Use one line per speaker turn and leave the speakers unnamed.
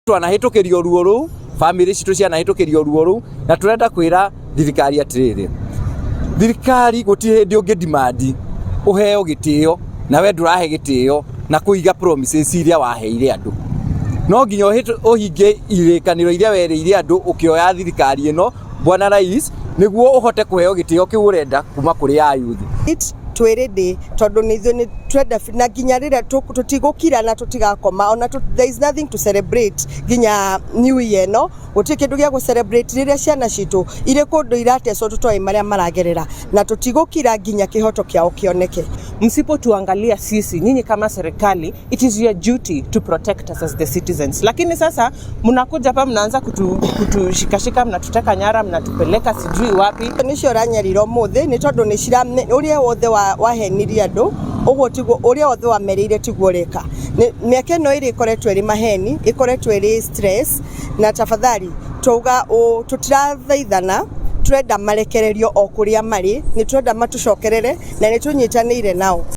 Twanahitukirio ruo ru family citu cianahitukirio ruo ru na turenda kwira thirikari atiriri thirikari gutire hindi ungi demand uheo gitio na we ndurahe gitio na kuiga promises iria waheire andu no nginya uhinge irikaniro iria wereire andu ukioya thirikari ino bwana rais niguo uhote kuheo gitio kiu urenda kuma kuri ayuthi
twiridi tondu ni twenda na ginya rira tutigukira na tutigakoma ona there is nothing to celebrate ginya new year no utikindu gya ku celebrate rira ciana citu ire kundu iratecwo tutoi maria maragerera na tutigukira ginya kihoto kiao kioneke.
Msipotuangalia sisi nyinyi kama serikali, it is your duty to protect us as the citizens. Lakini sasa mnakuja hapa mnaanza kutushikashika, mnatuteka nyara, mnatupeleka sijui wapi.
Nicio ranyariro muthe ni tondu ni cira uria wothe wahenirie andu uguo tiguo uria wothe wamerire tiguo reka. Miaka no iri ikoretwo iri maheni, ikoretwo iri stress na tafadhali tuga tutirathaithana turenda marekererio o kuria mari ni turenda matucokerere na ni tunyitanire nao.